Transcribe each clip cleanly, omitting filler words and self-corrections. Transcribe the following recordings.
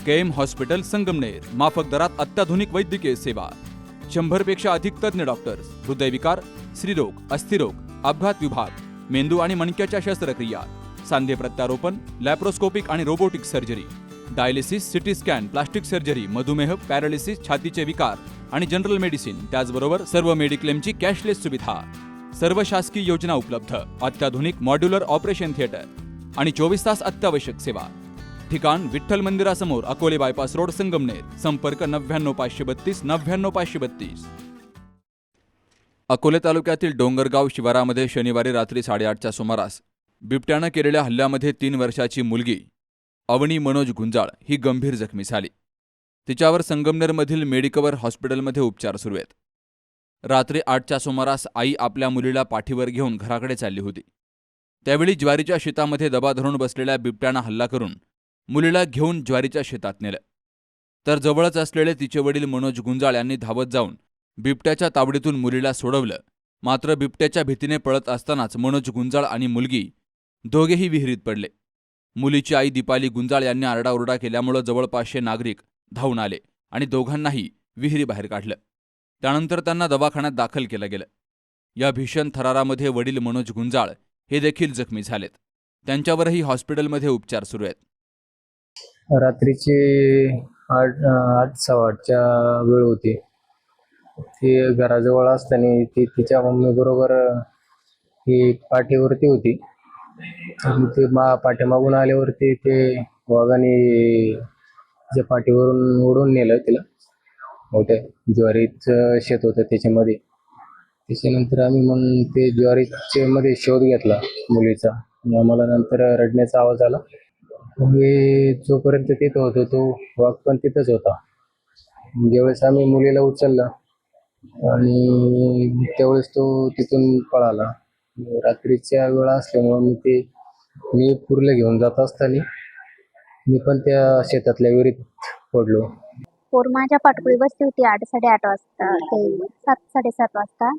KM hospital Sangamner, माफक दरात अत्याधुनिक वैद्यकीय सेवा, 100 पेक्षा अधिक तज्ञ डॉक्टर्स, हृदयविकार, स्त्रीरोग, अस्थिरोग, अपघात विभाग, मेंदू आणि मणक्याच्या शस्त्रक्रिया, सांधे प्रत्यारोपण, लॅप्रोस्कोपिक आणि robotic surgery, dialysis, CT scan, plastic surgery, मधुमेह, पॅरालिसिस, छातीचे विकार आणि जनरल मेडिसिन, त्याचबरोबर सर्व मेडिक्लेमची कॅशलेस सुविधा, सर्व शासकीय योजना उपलब्ध, अत्याधुनिक मॉड्युलर ऑपरेशन थिएटर आणि 24 तास अत्यावश्यक सेवा. ठिकाण विठ्ठल मंदिरासमोर, अकोले बायपास रोड, संगमनेर. संपर्क 99532 99532. अकोले तालुक्यातील डोंगरगाव शिवारामध्ये शनिवारी रात्री 8:30च्या सुमारास बिबट्यानं केलेल्या हल्ल्यामध्ये 3 वर्षाची मुलगी अवनी मनोज गुंजाळ ही गंभीर जखमी झाली. तिच्यावर संगमनेरमधील मेडिकवर हॉस्पिटलमध्ये उपचार सुरू आहेत. रात्री 8च्या सुमारास आई आपल्या मुलीला पाठीवर घेऊन घराकडे चालली होती. त्यावेळी ज्वारीच्या शेतामध्ये दबा धरून बसलेल्या बिबट्यानं हल्ला करून मुलीला घेऊन ज्वारीच्या शेतात नेलं. तर जवळच असलेले तिचे वडील मनोज गुंजाळ यांनी धावत जाऊन बिबट्याच्या तावडीतून मुलीला सोडवलं. मात्र बिबट्याच्या भीतीने पळत असतानाच मनोज गुंजाळ आणि मुलगी दोघेही विहिरीत पडले. मुलीची आई दीपाली गुंजाळ यांनी आरडाओरडा केल्यामुळे जवळपासचे नागरिक धावून आले आणि दोघांनाही विहिरीबाहेर काढलं. त्यानंतर त्यांना दवाखान्यात दाखल केलं गेलं. या भीषण थरारामध्ये वडील मनोज गुंजाळ हे देखील जखमी झालेत. त्यांच्यावरही हॉस्पिटलमध्ये उपचार सुरू आहेत. रात्रीचे 8:15च्या वेळ होती. ती घराजवळ असताना ती तिच्या मम्मी बरोबर ही पाठीवरती होती. ते पाठीमागून आल्यावरती ते वाघाने तिच्या पाठीवरून ओढून नेलं तिला. मोठ्या ज्वारीचं शेत होतं त्याच्यामध्ये. त्याच्यानंतर आम्ही मग ते ज्वारीचे मध्ये शोध घेतला मुलीचा. आम्हाला नंतर रडण्याचा आवाज आला. मी जोपर्यंत तिथं होतो तो वाघ पण तिथंच होता. ज्यावेळेस आम्ही मुलीला उचललं आणि त्यावेळेस तो तिथून पळाला. रात्रीच्या वेळा असल्यामुळे मी पुरले घेऊन जात असताना मी पण त्या शेतातल्या विहिरीत पडलो. पोर माझ्या पाठकुळी बसली होती 8-8:30 वाजता ते 7-7:30 वाजता.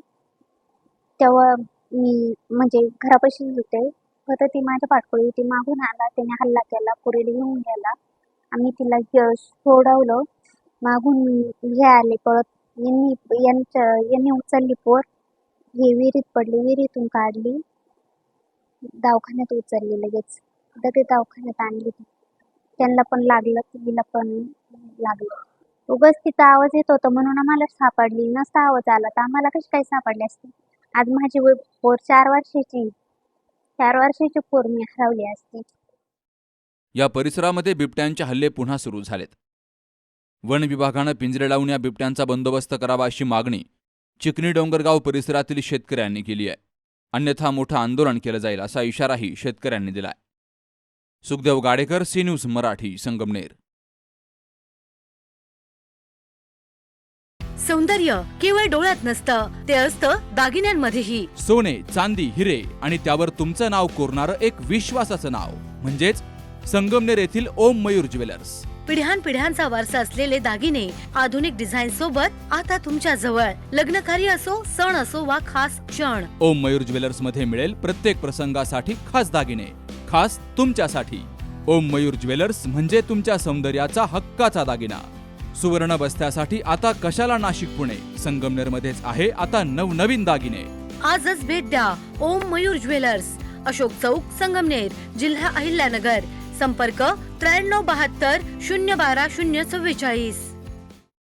तेव्हा मी म्हणजे घरापाशीच होते. फक्त ती माझ्या पाठकुळी होती. मागून आला, त्याने हल्ला केला, पोरीला घेऊन गेला. आम्ही तिला सोडवलं. मागून हे आले पळत. यांनी उचलली पोर. हे विहिरीत पडली, विहिरीतून काढली, दवाखान्यात उचलली. लगेच दवाखान्यात आणली. त्यांना पण लागलं, तिला पण लागलं. उगाच तिथं आवाज येत होता म्हणून आम्हाला सापडली. नसता आवाज आला तर आम्हाला कशी काय सापडली असते. आज माझी पोर 4 वर्षाची पोर मी हरवली असती. या परिसरामध्ये बिबट्यांचे हल्ले पुन्हा सुरू झालेत. वन विभागानं पिंजरे लावून या बिबट्यांचा बंदोबस्त करावा अशी मागणी चिकनी डोंगरगाव परिसरातील शेतकऱ्यांनी केली आहे. अन्यथा मोठं आंदोलन केलं जाईल असा इशाराही शेतकऱ्यांनी दिलाय. Sukhdev Gadekar, C News Marathi, Sangamner. सौंदर्य केवळ डोळ्यात नसतं, ते असतं दागिन्यांमध्येही. सोने, चांदी, हिरे आणि त्यावर तुमचं नाव कोरणारं एक विश्वासाचं नाव म्हणजेच संगमनेर येथील ओम मयूर ज्वेलर्स. पिढ्यानपिढ्यांचा वारसा असलेले दागिने आधुनिक डिझाईन सोबत आता तुमच्या जवळ. लग्न कार्य असो, सण असो वा खास क्षण, ओम मयूर ज्वेलर्स मध्ये मिळेल प्रत्येक प्रसंगासाठी खास दागिने, खास तुमच्यासाठी. ओम मयूर ज्वेलर्स म्हणजे तुमच्या सौंदर्याचा हक्काचा दागिना. सुवर्ण बस्त्यासाठी आता कशाला नाशिक पुणे, संगमनेरमध्येच आहे आता नवनवीन दागिने. आजच भेट द्या ओम मयूर ज्वेलर्स, अशोक चौक, संगमनेर, जिल्हा अहिल्यानगर. संपर्क 9372 012 044.